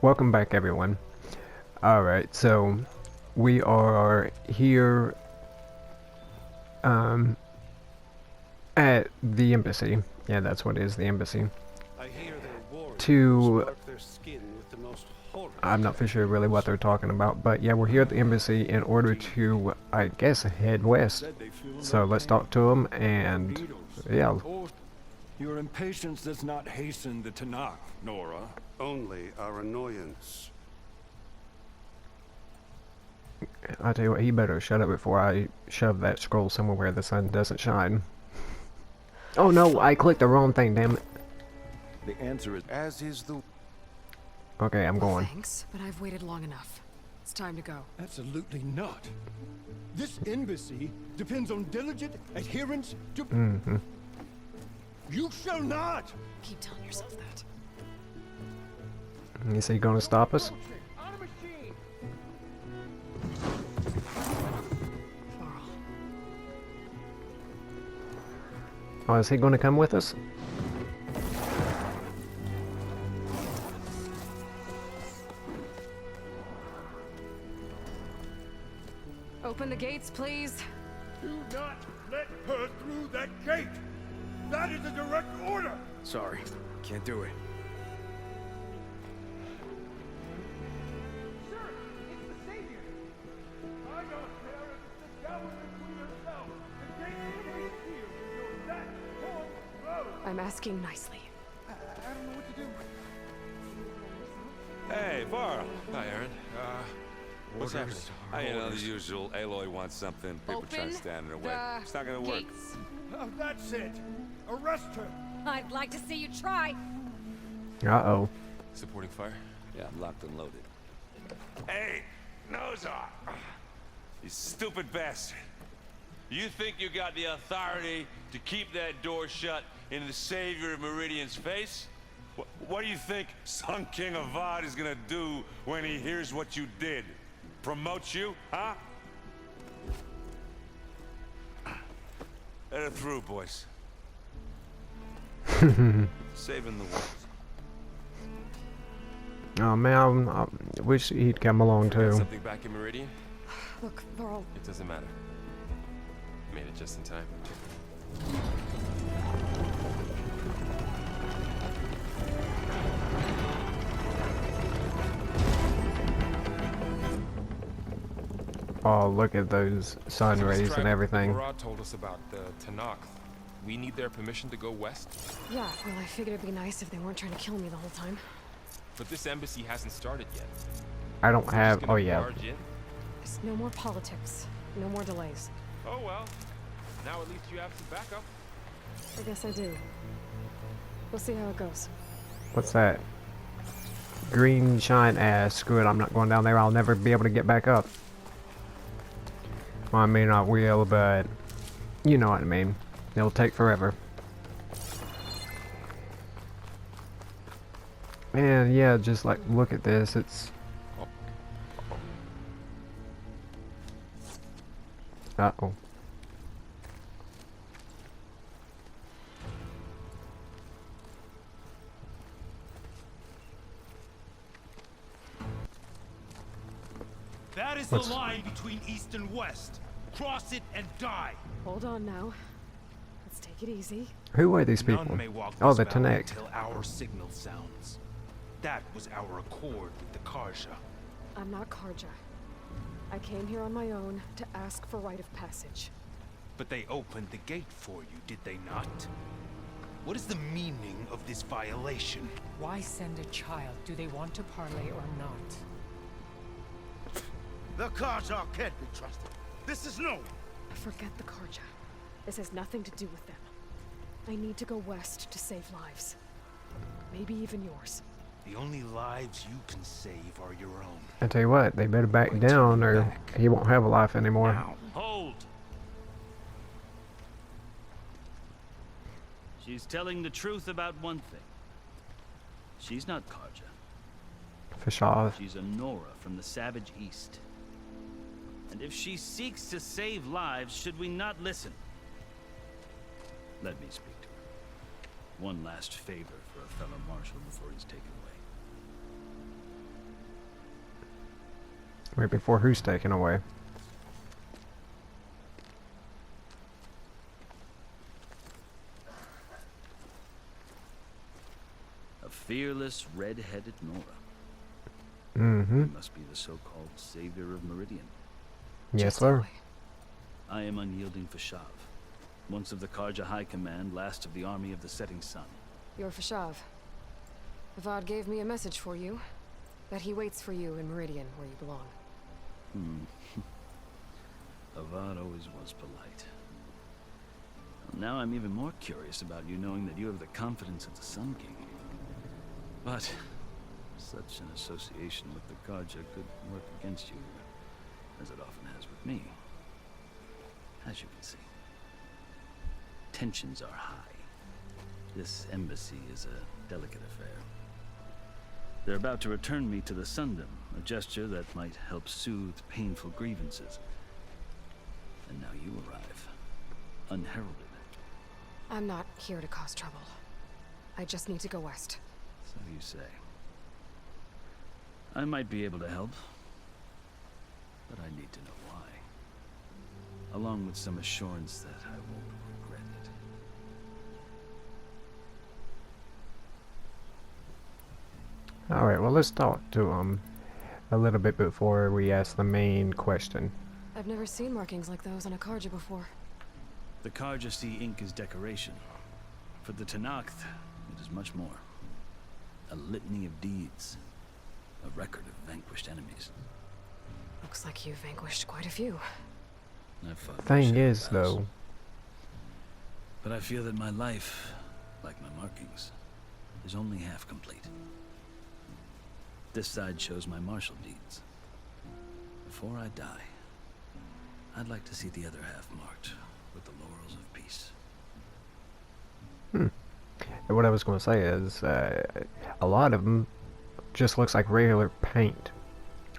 Welcome back, everyone. Alright, so we are here um, at the embassy. Yeah, that's what it is, the embassy. I hear their warriors To, mark their skin with the most horrid I'm not for sure really what they're talking about, but yeah, we're here at the embassy in order to, I guess, head west. said they feel So no let's pain. talk to them and, Beetles. yeah, Your impatience does not hasten the Tanakh, Nora. Only our annoyance. I tell you what, he better shut up before I shove that scroll somewhere where the sun doesn't shine. Oh no, I clicked the wrong thing, damn it. The answer is As is the Okay, I'm going. Thanks, but I've waited long enough. It's time to go. absolutely not. This embassy depends on diligent adherence to... Mm-hmm. You shall not! Keep telling yourself that. Is he gonna stop us? Varl. Oh, is he gonna come with us? Open the gates, please. Do not let her through that gate! That is a direct order! Sorry, can't do it. Sir, it's the Savior! I don't care if it's the government queen herself! The gate is sealed until that whole road! I'm asking nicely. I don't know what to do. Hey, Varl. Hi, Aaron. What's happening? You know, the usual. Aloy wants something. People try to stand in her way. the It's not gonna work. gates. Oh, that's it! Arrest her! I'd like to see you try. Uh-oh. Supporting fire? Yeah, I'm locked and loaded. Hey, Nozar! You stupid bastard. You think you got the authority to keep that door shut in the savior of Meridian's face? What do you think Sun King Avad is gonna do when he hears what you did? Promote you, huh? Let her through, boys. Saving the world. Oh man, I wish he'd come along Got too. something back in Meridian? Look, Varl. It doesn't matter. Made it just in time. Oh, look at those sun So this rays tribe and everything. Murad told us about the Tanakh. We need their permission to go west? Yeah, well, I figured it'd be nice if they weren't trying to kill me the whole time. But this embassy hasn't started yet. I don't We're have, just gonna oh yeah. barge in? There's no more politics. No more delays. Oh well. Now at least you have some backup. I guess I do. We'll see how it goes. What's that? Green shine ass. Screw it, I'm not going down there. I'll never be able to get back up. Well, I mean, I will, but you know what I mean. It'll take forever. And yeah, just like look at this. It's uh-oh. That is What's- the line between east and west. Cross it and die. Hold on now. Let's take it easy. Who are these people? None may walk Oh, this the valley Tanakh. until our signal sounds. That was our accord with the Karja. I'm not Karja. I came here on my own to ask for rite of passage. But they opened the gate for you, did they not? What is the meaning of this violation? Why send a child? Do they want to parley or not? The Karja can't be trusted. This is no. Forget the Karja. This has nothing to do with them. I need to go west to save lives. Maybe even yours. The only lives you can save are your own. I tell you what, they better back down or he won't have a life anymore. Now, Hold! She's telling the truth about one thing. She's not Karja. Fashav. She's a Nora from the Savage East. And if she seeks to save lives, should we not listen? Let me speak to her. One last favor for a fellow marshal before he's taken away. Right before who's taken away? A fearless, red-headed Nora. Mm-hmm. He must be the so-called savior of Meridian. Yes, sir. Exactly. I am unyielding Fashav, once of the Karja High Command, last of the army of the setting sun. You're Fashav. Avad gave me a message for you. That he waits for you in Meridian, where you belong. Avad always was polite. Well, now I'm even more curious about you knowing that you have the confidence of the Sun King. But such an association with the Karja could work against you, as it often has with me. As you can see, tensions are high. This embassy is a delicate affair. They're about to return me to the Sundom, a gesture that might help soothe painful grievances. And now you arrive, unheralded. I'm not here to cause trouble. I just need to go west. So you say. I might be able to help, but I need to know why. Along with some assurance that I won't regret it. Alright, well, let's talk to him a little bit before we ask the main question. I've never seen markings like those on a Karja before. The Karja see ink as decoration. For the Tenakth, it is much more. A litany of deeds. A record of vanquished enemies. Looks like you've vanquished quite a few. I've fought Thing many is, battles. though, But I feel that my life, like my markings, is only half complete. This side shows my martial deeds. Before I die, I'd like to see the other half marked with the laurels of peace. and what I was going to say is, a lot of them just looks like regular paint.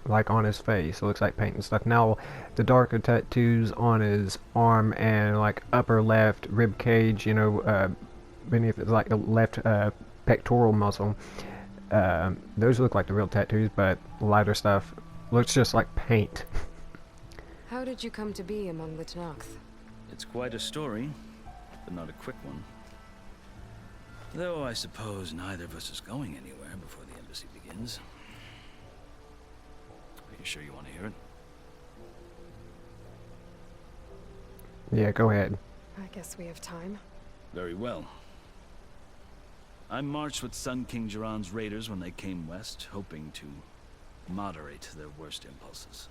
Like on his face, it looks like paint and stuff. Now, the darker tattoos on his arm and like upper left rib cage, you know, beneath his like the left pectoral muscle, those look like the real tattoos, but lighter stuff looks just like paint. How did you come to be among the Tenakth? It's quite a story, but not a quick one. Though I suppose neither of us is going anywhere before the embassy begins. Are you sure you want to hear it? Yeah, go ahead. I guess we have time. Very well. I marched with Sun King Jiran's raiders when they came west, hoping to moderate their worst impulses.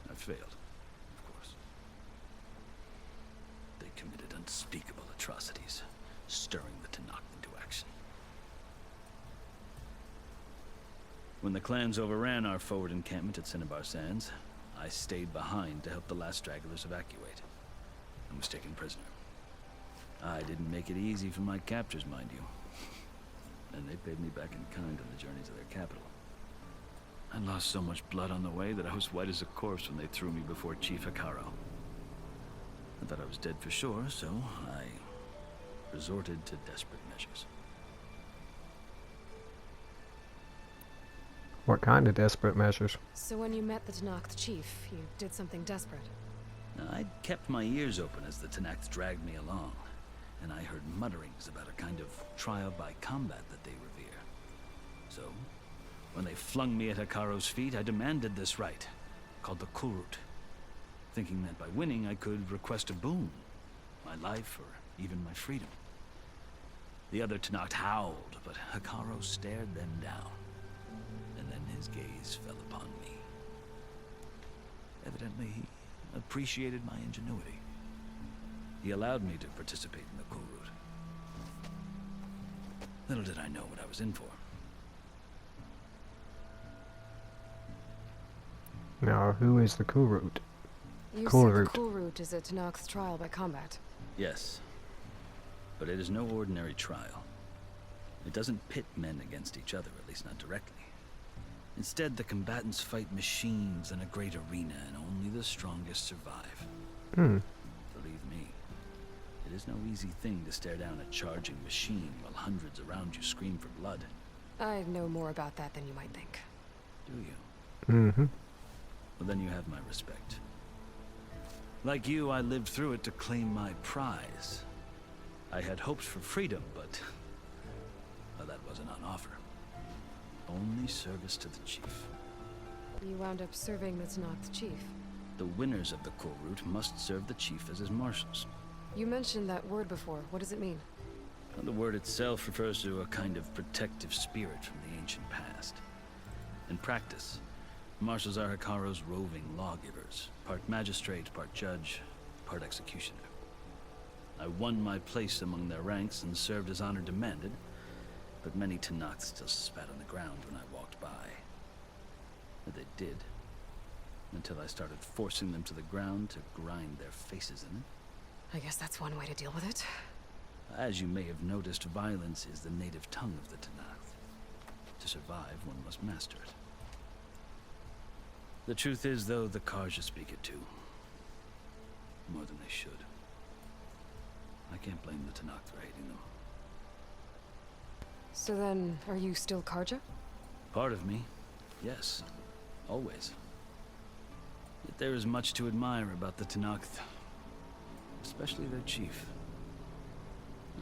I failed, of course. They committed unspeakable atrocities, stirring the Tenakth into action. When the clans overran our forward encampment at Cinnabar Sands, I stayed behind to help the last stragglers evacuate, and was taken prisoner. I didn't make it easy for my captors, mind you. And they paid me back in kind on the journey to their capital. I lost so much blood on the way that I was white as a corpse when they threw me before Chief Hekarro. I thought I was dead for sure, so I resorted to desperate measures. What kind of desperate measures? So when you met the Tenakth chief, you did something desperate. I'd kept my ears open as the Tenakth dragged me along, and I heard mutterings about a kind of trial by combat that they revere. So, when they flung me at Hekarro's feet, I demanded this right, called the Kulrut, thinking that by winning I could request a boon, my life or even my freedom. The other Tenakth howled, but Hekarro stared them down, and then his gaze fell upon me. Evidently, he appreciated my ingenuity. He allowed me to participate in the Kulrut. Little did I know what I was in for. Now, who is the Kulrut? You Kulrut. said the Kulrut is a Tenakth trial by combat. Yes, but it is no ordinary trial. It doesn't pit men against each other, at least not directly. Instead, the combatants fight machines in a great arena, and only the strongest survive. Believe me, it is no easy thing to stare down a charging machine while hundreds around you scream for blood. I know more about that than you might think. Do you? Mm-hmm. well then you have my respect. Like you, I lived through it to claim my prize. I had hopes for freedom, but well, that wasn't on offer. Only service to the chief. You wound up serving the Tenakth chief. The winners of the Kulrut must serve the chief as his marshals. You mentioned that word before. What does it mean? Well, the word itself refers to a kind of protective spirit from the ancient past. In practice, marshals are Hekarro's roving lawgivers, part magistrate, part judge, part executioner. I won my place among their ranks and served as honor demanded, but many Tenakth still spat on the ground when I walked by. And they did, until I started forcing them to the ground to grind their faces in it. I guess that's one way to deal with it. As you may have noticed, violence is the native tongue of the Tenakth. To survive, one must master it. The truth is, though, the Carja speak it too. More than they should. I can't blame the Tenakth for hating them. So then, are you still Carja? Part of me, yes. Always. Yet there is much to admire about the Tenakth. Especially their chief.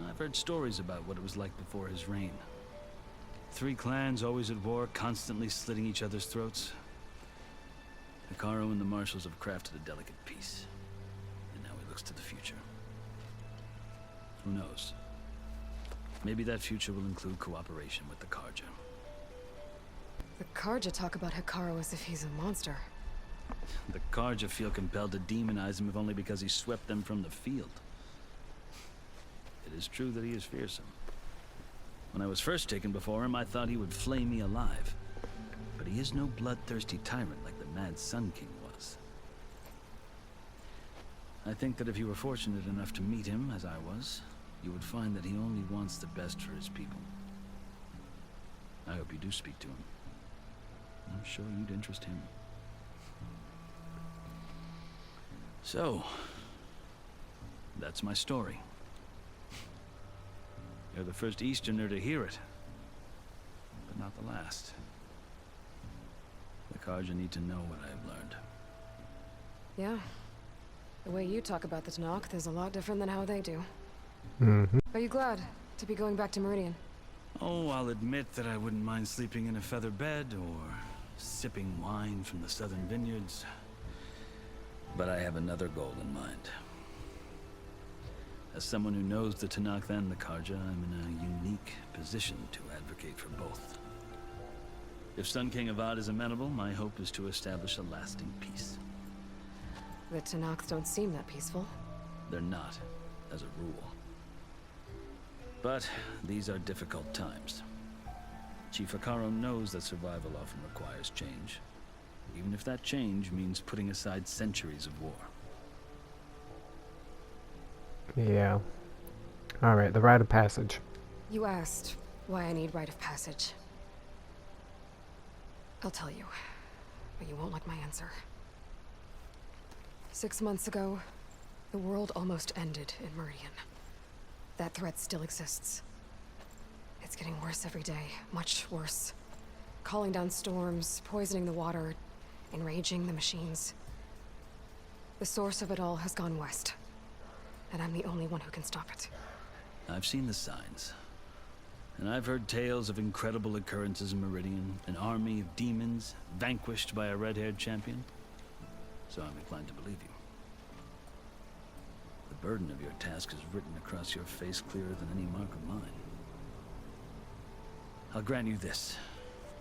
I've heard stories about what it was like before his reign. 3 clans always at war, constantly slitting each other's throats. Hekarro and the marshals have crafted a delicate peace. And now he looks to the future. Who knows? Maybe that future will include cooperation with the Carja. The Carja talk about Hekarro as if he's a monster. The Carja feel compelled to demonize him if only because he swept them from the field. It is true that he is fearsome. When I was first taken before him, I thought he would flay me alive. But he is no bloodthirsty tyrant like the Mad Sun King was. I think that if you were fortunate enough to meet him, as I was, you would find that he only wants the best for his people. I hope you do speak to him. I'm sure you'd interest him. So, that's my story. You're the first Easterner to hear it, but not the last. The Carja need to know what I have learned. Yeah. The way you talk about the Tenakth is a lot different than how they do. Mm-hmm. Are you glad to be going back to Meridian? Oh, I'll admit that I wouldn't mind sleeping in a feather bed or sipping wine from the southern vineyards. But I have another goal in mind. As someone who knows the Tenakth and the Carja, I'm in a unique position to advocate for both. If Sun King Avad is amenable, my hope is to establish a lasting peace. The Tenakth don't seem that peaceful. They're not, as a rule. But these are difficult times. Chief Hekarro knows that survival often requires change, even if that change means putting aside centuries of war. Yeah. Alright, the rite of passage. You asked why I need rite of passage. I'll tell you, but you won't like my answer. 6 months ago, the world almost ended in Meridian. That threat still exists. It's getting worse every day, much worse. Calling down storms, poisoning the water, enraging the machines. The source of it all has gone west, and I'm the only one who can stop it. I've seen the signs. And I've heard tales of incredible occurrences in Meridian, an army of demons vanquished by a red-haired champion. So I'm inclined to believe you. The burden of your task is written across your face clearer than any mark of mine. I'll grant you this,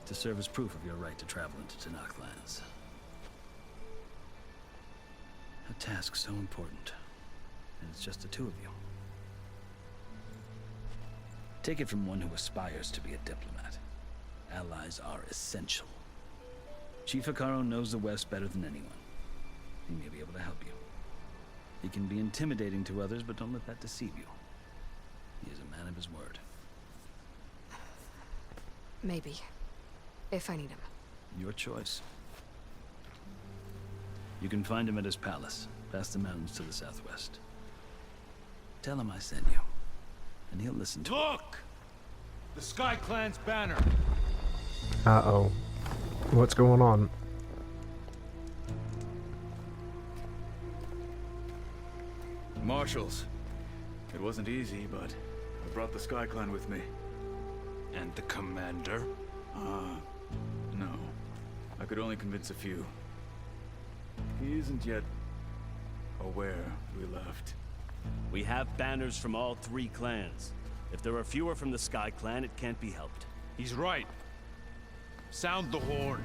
to serve as proof of your right to travel into Tenakth lands. A task so important, and it's just the 2 of you. Take it from one who aspires to be a diplomat. Allies are essential. Chief Hekarro knows the West better than anyone. He may be able to help you. He can be intimidating to others, but don't let that deceive you. He is a man of his word. Maybe. If I need him. Your choice. You can find him at his palace, past the mountains to the southwest. Tell him I sent you, and he'll listen to you. Look! The Sky Clan's banner. Uh-oh. What's going on? Marshals. It wasn't easy, but I brought the Sky Clan with me. And the commander? No. I could only convince a few. He isn't yet aware we left. We have banners from all 3 clans. If there are fewer from the Sky Clan, it can't be helped. He's right. Sound the horn.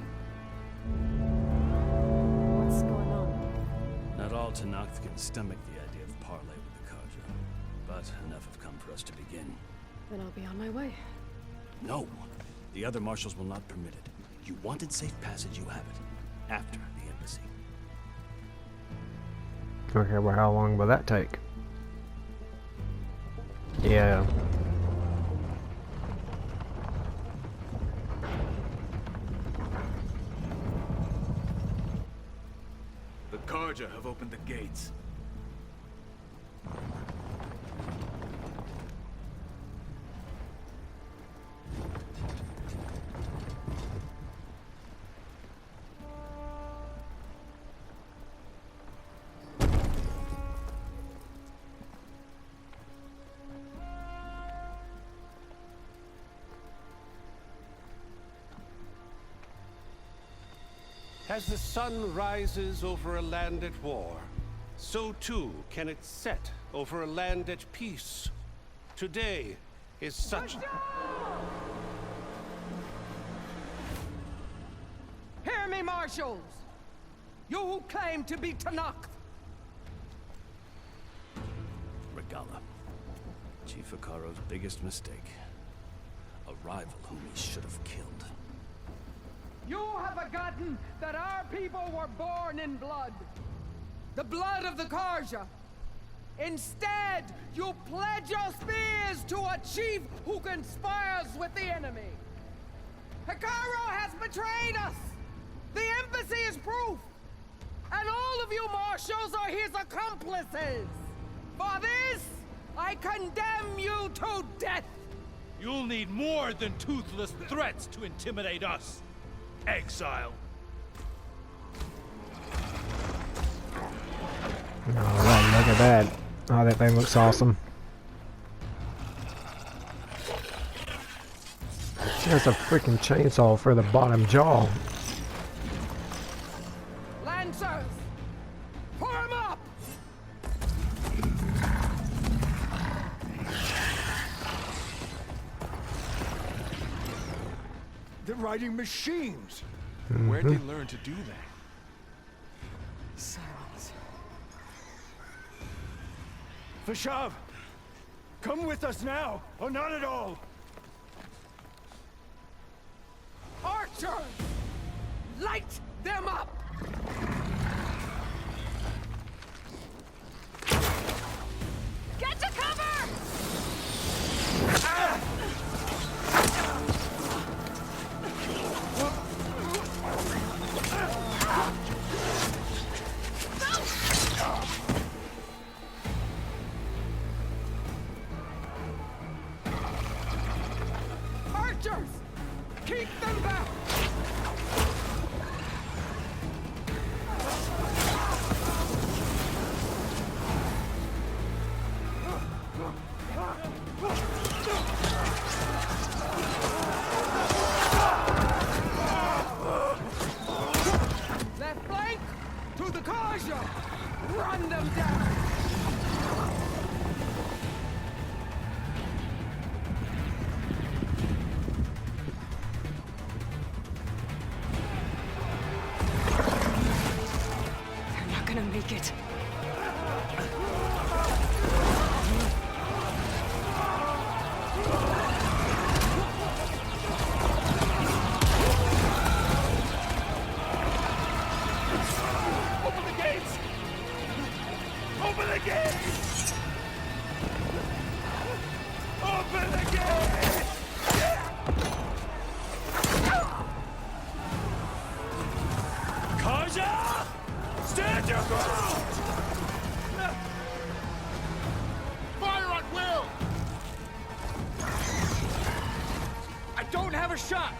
What's going on? Not all Tenakth can stomach the idea of parley with the Carja, but enough have come for us to begin. Then I'll be on my way. No! The other marshals will not permit it. You wanted safe passage, you have it. After the embassy. Okay, well, how long will that take? Yeah. The Carja have opened the gates. As the sun rises over a land at war, so too can it set over a land at peace. Today is such... Hear me, marshals! You who claim to be Tenakth! Regalla. Chief Hekarro's biggest mistake. A rival whom he should have killed. You have forgotten that our people were born in blood. The blood of the Carja. Instead, you pledge your spears to a chief who conspires with the enemy. Hekarro has betrayed us! The embassy is proof! And all of you marshals are his accomplices! For this, I condemn you to death! You'll need more than toothless threats to intimidate us. Exile. Alright, look at that. Oh, that thing looks awesome. That's a freaking chainsaw for the bottom jaw. Lancers! Form up! They're riding machines. Where'd they learn to do that? Silence. Vashav, come with us now, or not at all. Archers! Light them up! Get to cover! Archers! Keep them back! Left flank! To the Carja! Run them down! They're not gonna make it. Open the gates! Open the gates! Open the gates! Carja! Stand your ground! Fire at will! I don't have a shot!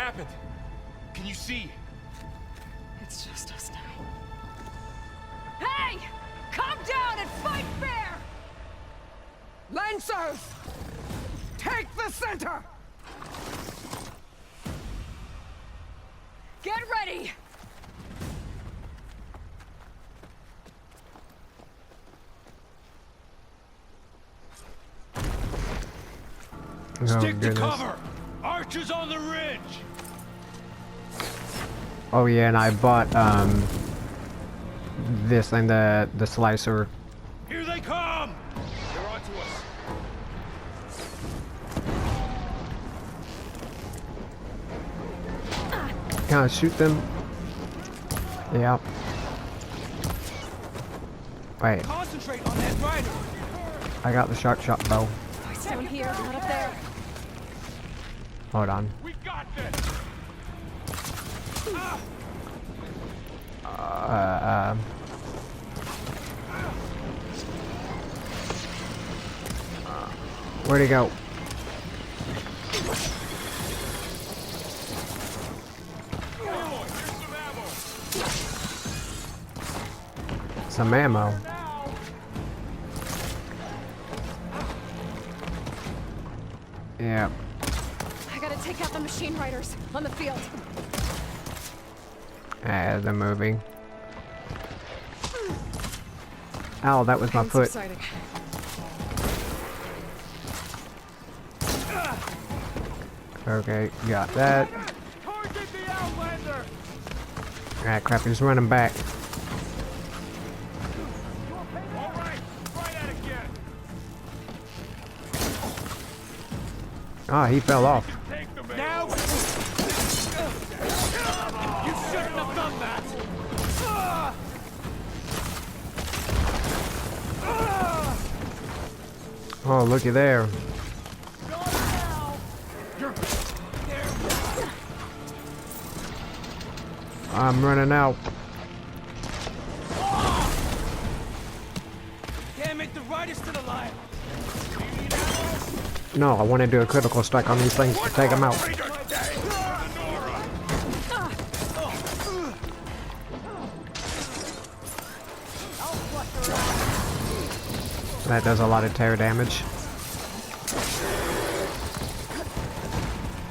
happened? Can you see? It's just us now. Hey! Come down and fight fair! Lancers! Take the center! Get ready! Oh, Stick to goodness. cover! Archers on the ridge! Oh yeah, and I bought this and the slicer. Here they come! They're onto us. Can I shoot them? Yeah. Wait, Concentrate on that rider! I got the shot bow. Down here, not up there. Hold on. We got this! Where'd he go? Oh, here's some ammo. Some ammo. Yeah. I gotta take out the machine riders on the field. They're moving. Ow, that was my Pain's foot. subsiding. Okay, got that. Target the Outlander! Ah, crap, he's running back. All right, try that again. Ah, he fell off. Take the man. Now! You shouldn't have done that! Oh, looky there. I'm running out. Can't make the riders still alive! No, I want to do a critical strike on these things to take them out. That does a lot of tear damage.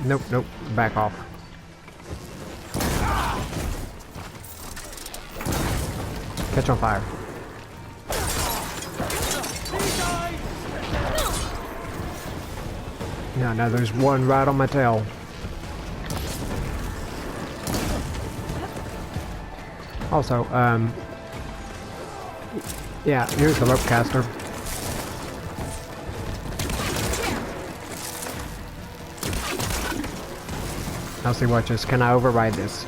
Nope, nope, back off. Catch on fire. No, no, there's one right on my tail. Also, yeah, here's the rope caster. Now see, watch this. Can I override this?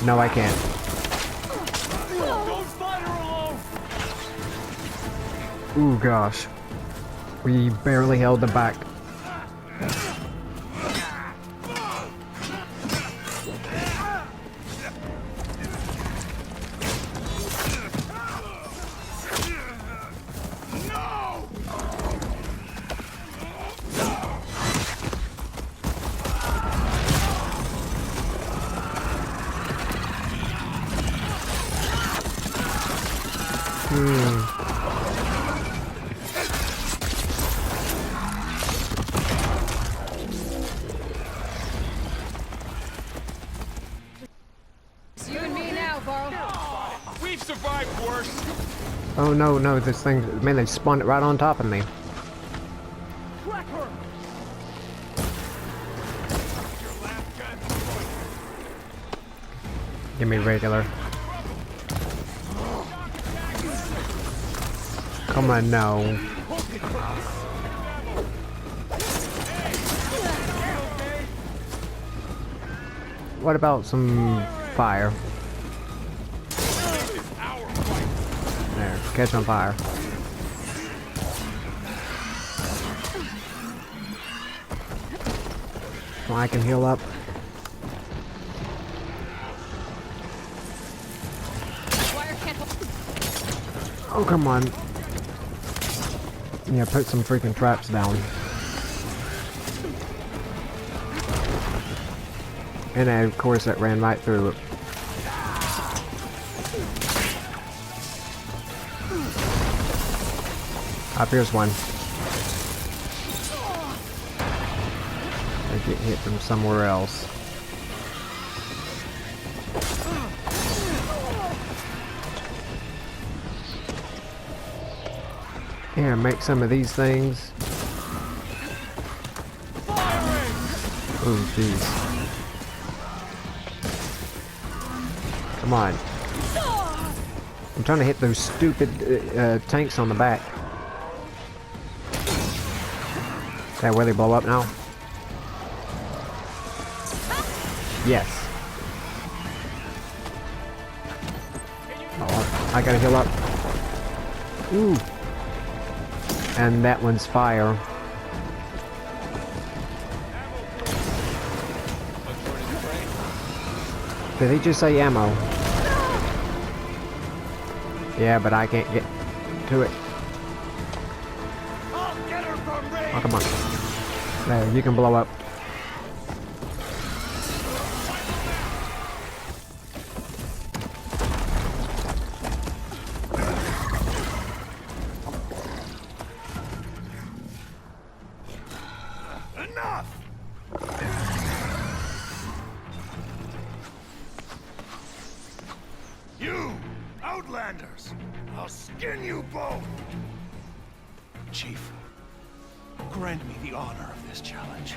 No, I can't. Don't fight her alone! Ooh, gosh. We barely held them back. It's you and me now, Varl. We've survived worse. Oh no, no, this thing, man, they spawned it right on top of me. Track her! Give me regular. Come on, no. What about some fire? There, catch on fire. Well, I can heal up. Wire can't hold. Oh, come on. Yeah, put some freaking traps down. And then, of course, that ran right through it. Up here's one. They get hit from somewhere else. Here, make some of these things. Oh, jeez. Come on. I'm trying to hit those stupid tanks on the back. Okay, where they blow up now? Yes. Oh, I gotta heal up. Ooh. And that one's fire. Did he just say ammo? Yeah, but I can't get to it. Oh, come on. There, you can blow up. You, Outlanders! I'll skin you both! Chief, grant me the honor of this challenge.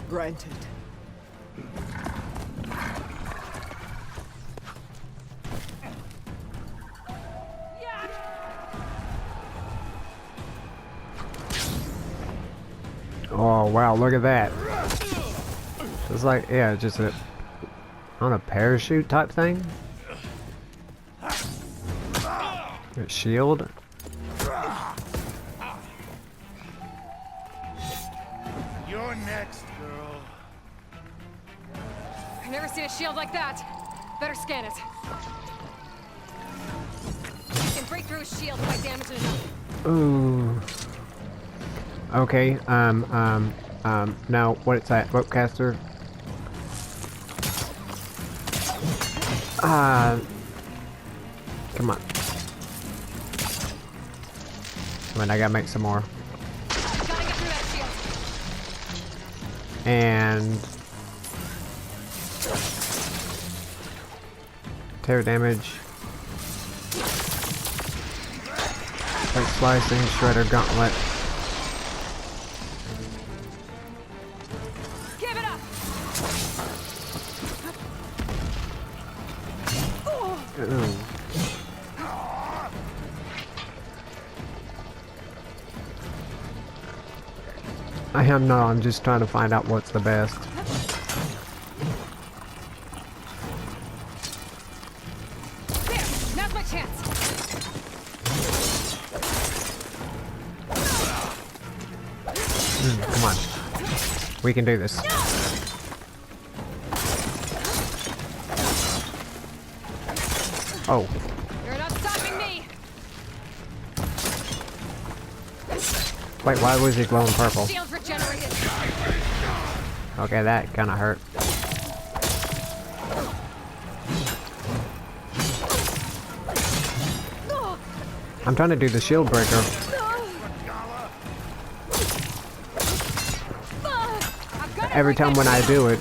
Granted. Oh wow, look at that. It's like, yeah, just a on a parachute type thing. A shield. You're next, girl. I've never seen a shield like that. Better scan it. I can break through a shield if I damage it enough. Ooh. Okay, now, what is that? Ropecaster? Come on. Come on, I gotta make some more. Gotta get through that shield. And... tear damage. Like slicing, shredder, gauntlet. I'm just trying to find out what's the best. There, now's my chance. Come on. We can do this. Oh. You're not stopping me. Wait, why was he glowing purple? Shields regenerated. Okay, that kind of hurt. I'm trying to do the shield breaker. Every time when I do it,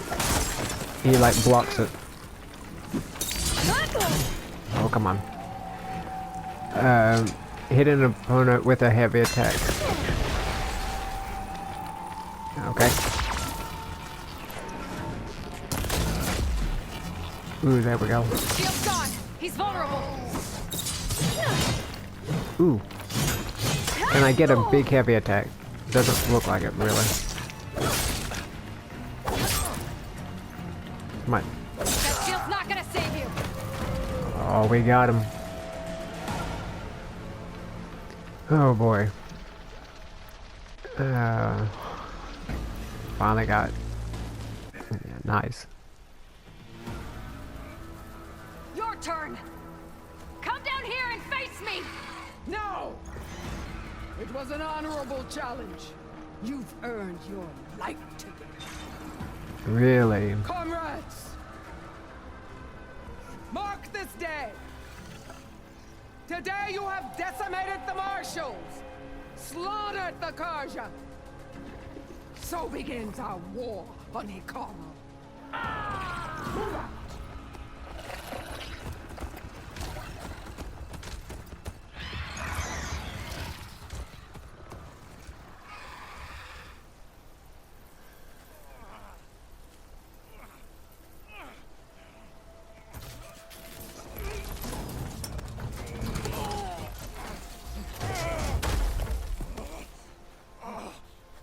he like blocks it. Oh, come on. Hit an opponent with a heavy attack. Okay. Ooh, there we go. Shield's gone. He's vulnerable. Ooh. Can I get a big heavy attack? Doesn't look like it, really. Come on. That shield's not gonna save you. Oh, we got him. Oh boy. Finally got it. Yeah, nice. Your turn. Come down here and face me. No! It was an honorable challenge. You've earned your life ticket. Really? Comrades! Mark this day! Today you have decimated the Marshals! Slaughtered the Karja! So begins our war on Hikaru. Move out!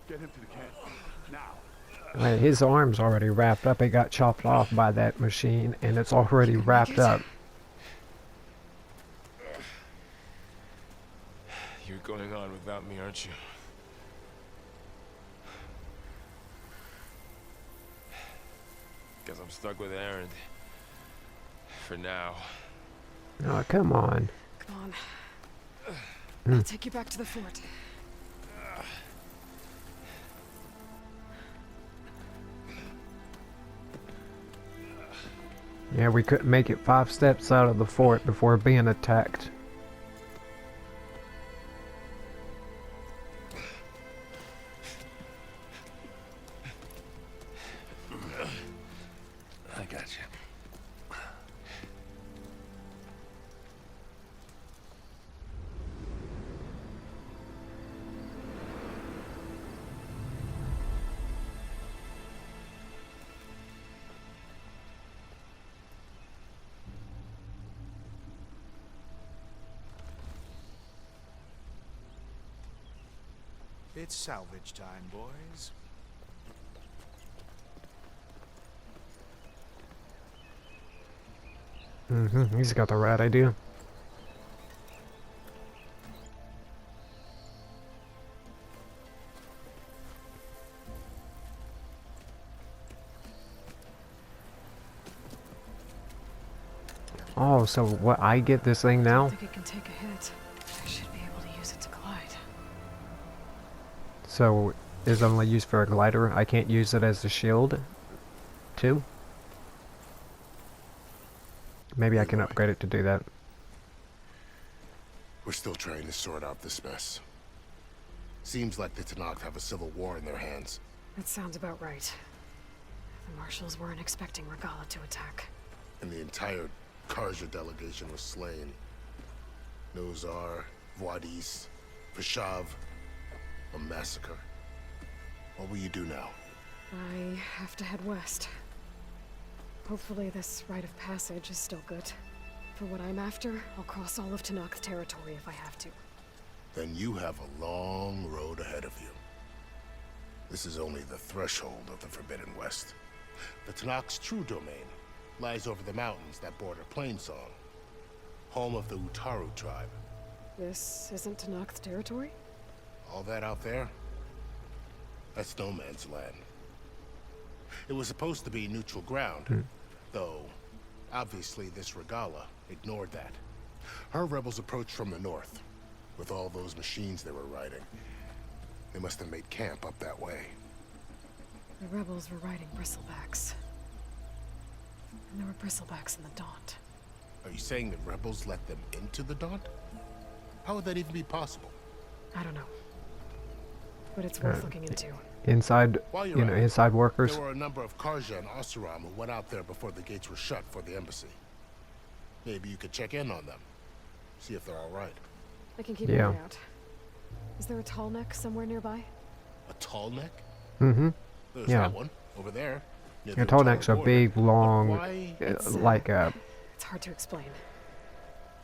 Get him to the camp. Now. His arm's already wrapped up. It got chopped off by that machine, and it's already wrapped up. You're going on without me, aren't you? Guess I'm stuck with Aaron. For now. Oh, come on. Come on. I'll take you back to the fort. Yeah, we couldn't make it 5 steps out of the fort before being attacked. I got you. It's salvage time, boys. He's got the right idea. Oh, so what? I get this thing now? I think it can take a hit. I should be able to use it to glide. So, is it only used for a glider? I can't use it as a shield, too? Maybe I can upgrade it to do that. We're still trying to sort out this mess. Seems like the Tenakth have a civil war in their hands. That sounds about right. The Marshals weren't expecting Regalla to attack. And the entire Karja delegation was slain. Nozar, Vuadis, Vashav. A massacre. What will you do now? I have to head west. Hopefully this rite of passage is still good. For what I'm after, I'll cross all of Tenakth territory if I have to. Then you have a long road ahead of you. This is only the threshold of the Forbidden West. The Tenakth's true domain lies over the mountains that border Plainsong, home of the Utaru tribe. This isn't Tenakth territory? All that out there? That's no man's land. It was supposed to be neutral ground, though obviously this Regalla ignored that. Her rebels approached from the north, with all those machines they were riding. They must have made camp up that way. The rebels were riding bristlebacks. And there were bristlebacks in the Daunt. Are you saying the rebels let them into the Daunt? How would that even be possible? I don't know. But it's worth looking into. Inside, While you you're know, at it, inside workers. There were a number of Karja and Oseram who went out there before the gates were shut for the embassy. Maybe you could check in on them. See if they're all right. I can keep an eye out. Is there a tall neck somewhere nearby? A tall neck? Mm-hmm. There's Yeah. that one, over there. near Yeah, the tall Utaru necks are border. big, long, Why? like It's hard to explain.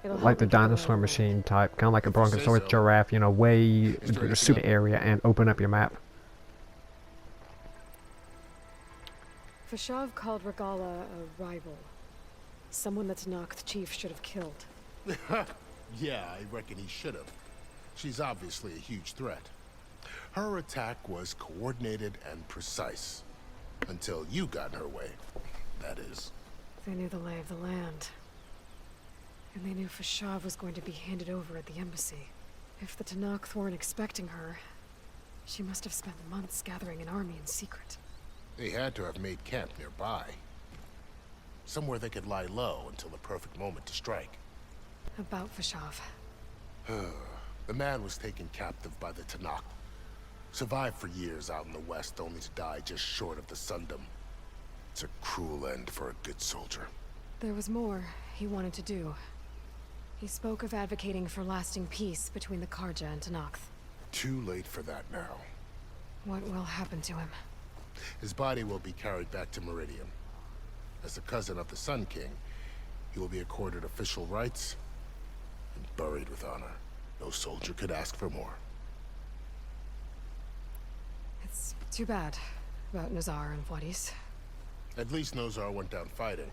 It'll like help the me get away dinosaur from it. machine type, kind of like a If you say brontosaurus so. giraffe, you know, way there anything super else? area and open up your map. Vashav called Regalla a rival. Someone that Tenakth chief should have killed. Yeah, I reckon he should have. She's obviously a huge threat. Her attack was coordinated and precise. Until you got in her way, that is. They knew the lay of the land. And they knew Vashav was going to be handed over at the embassy. If the Tenakth weren't expecting her, she must have spent months gathering an army in secret. They had to have made camp nearby. Somewhere they could lie low until the perfect moment to strike. About Vashav. The man was taken captive by the Tenakth. Survived for years out in the west, only to die just short of the Sundom. It's a cruel end for a good soldier. There was more he wanted to do. He spoke of advocating for lasting peace between the Karja and Tenakth. Too late for that now. What will happen to him? His body will be carried back to Meridian. As a cousin of the Sun King, he will be accorded official rights and buried with honor. No soldier could ask for more. It's too bad about Nazar and Vladis. At least Nozar went down fighting.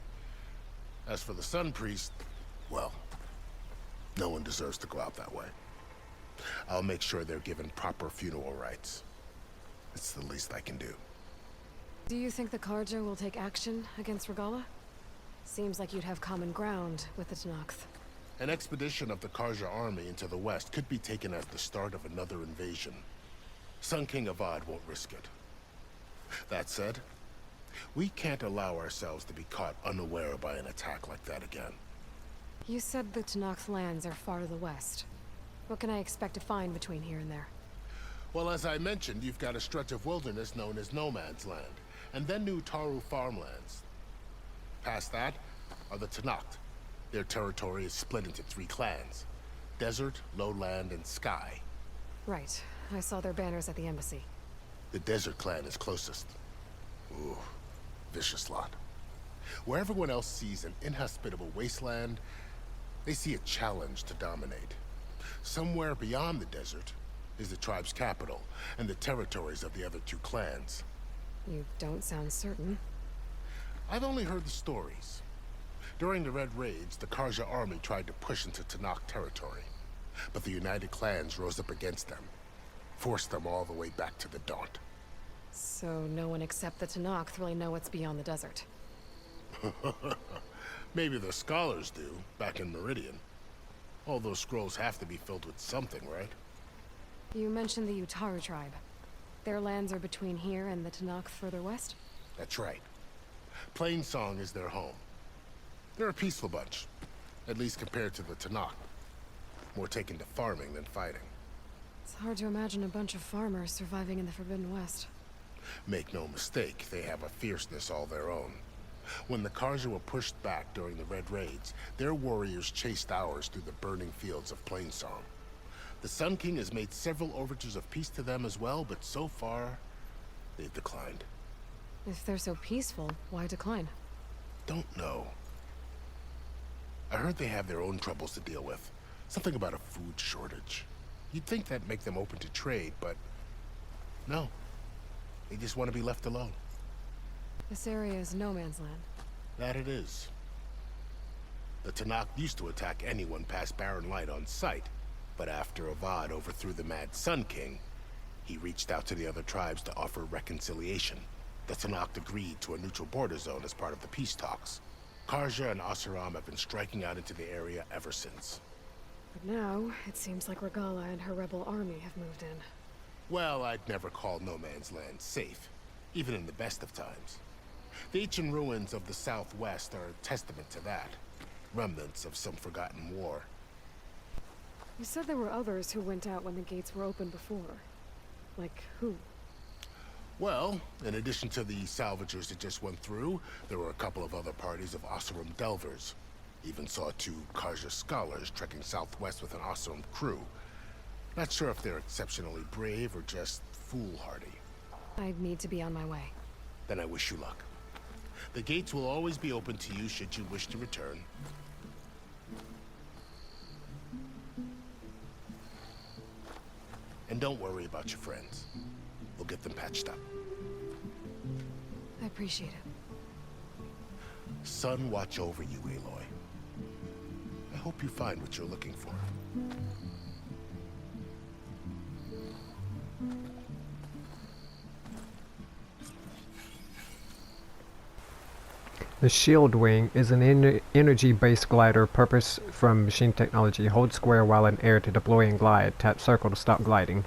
As for the Sun Priest, well, no one deserves to go out that way. I'll make sure they're given proper funeral rites. It's the least I can do. Do you think the Karja will take action against Regala? Seems like you'd have common ground with the Tenakth. An expedition of the Karja army into the west could be taken as the start of another invasion. Sun King Avad won't risk it. That said, we can't allow ourselves to be caught unaware by an attack like that again. You said the Tenakth lands are far to the west. What can I expect to find between here and there? Well, as I mentioned, you've got a stretch of wilderness known as No Man's Land, and then New Taru farmlands. Past that are the Tenakth. Their territory is split into 3 clans: Desert, Lowland, and Sky. Right. I saw their banners at the embassy. The Desert clan is closest. Ooh, vicious lot. Where everyone else sees an inhospitable wasteland, they see a challenge to dominate. Somewhere beyond the desert is the tribe's capital and the territories of the other 2 clans. You don't sound certain. I've only heard the stories. During the Red Raids, the Karja army tried to push into Tenakth territory, but the United Clans rose up against them, forced them all the way back to the Daunt. So no one except the Tenakth really know what's beyond the desert. Maybe the scholars do, back in Meridian. All those scrolls have to be filled with something, right? You mentioned the Utaru tribe. Their lands are between here and the Tenakth further west? That's right. Plainsong is their home. They're a peaceful bunch, at least compared to the Tenakth. More taken to farming than fighting. It's hard to imagine a bunch of farmers surviving in the Forbidden West. Make no mistake, they have a fierceness all their own. When the Karja were pushed back during the Red Raids, their warriors chased ours through the burning fields of Plainsong. The Sun King has made several overtures of peace to them as well, but so far, they've declined. If they're so peaceful, why decline? Don't know. I heard they have their own troubles to deal with. Something about a food shortage. You'd think that'd make them open to trade, but no. They just want to be left alone. This area is no man's land. That it is. The Tenakth used to attack anyone past Barren Light on sight, but after Avad overthrew the Mad Sun King, he reached out to the other tribes to offer reconciliation. The Tenakth agreed to a neutral border zone as part of the peace talks. Karja and Oseram have been striking out into the area ever since. But now, it seems like Regala and her rebel army have moved in. Well, I'd never call No Man's Land safe, even in the best of times. The ancient ruins of the Southwest are a testament to that. Remnants of some forgotten war. You said there were others who went out when the gates were open before. Like who? Well, in addition to the salvagers that just went through, there were a couple of other parties of Oseram delvers. Even saw 2 Karja scholars trekking southwest with an Oseram crew. Not sure if they're exceptionally brave or just foolhardy. I need to be on my way. Then I wish you luck. The gates will always be open to you should you wish to return. And don't worry about your friends. We'll get them patched up. I appreciate it. Sun watch over you, Aloy. I hope you find what you're looking for. The Shield Wing is an energy-based glider purpose from machine technology. Hold square while in air to deploy and glide. Tap circle to stop gliding.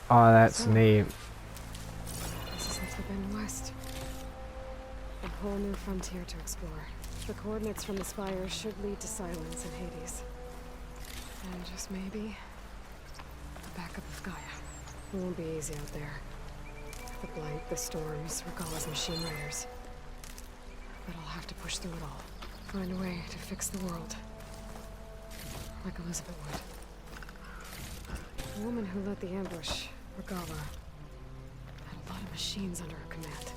Oh, that's neat. This is the Forbidden West. A whole new frontier to explore. The coordinates from the spire should lead to Silence in Hades. And just maybe, the backup of Gaia. It won't be easy out there. The blight, the storms, Regalla's machine raiders. But I'll have to push through it all. Find a way to fix the world. Like Elizabeth would. The woman who led the ambush, Regalla, had a lot of machines under her command.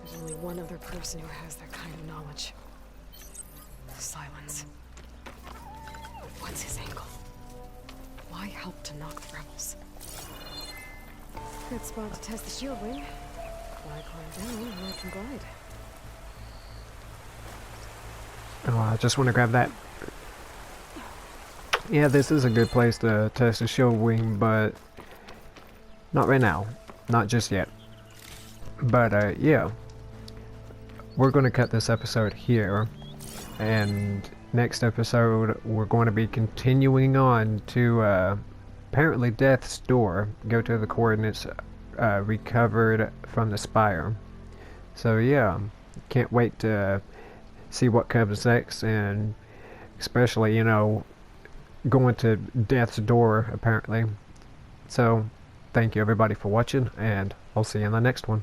There's only one other person who has that kind of knowledge. Silence. What's his angle? Why help to knock the rebels? Good spot to test the shield wing. Why climb down when I can glide? Oh, I just want to grab that. Yeah, this is a good place to test the shield wing, but not right now. Not just yet. But, yeah. We're going to cut this episode here. And next episode, we're going to be continuing on to, apparently Death's Door. Go to the coordinates recovered from the Spire. So, yeah. Can't wait to see what comes next. And especially, you know, going to Death's Door, apparently. So, thank you everybody for watching, and I'll see you in the next one.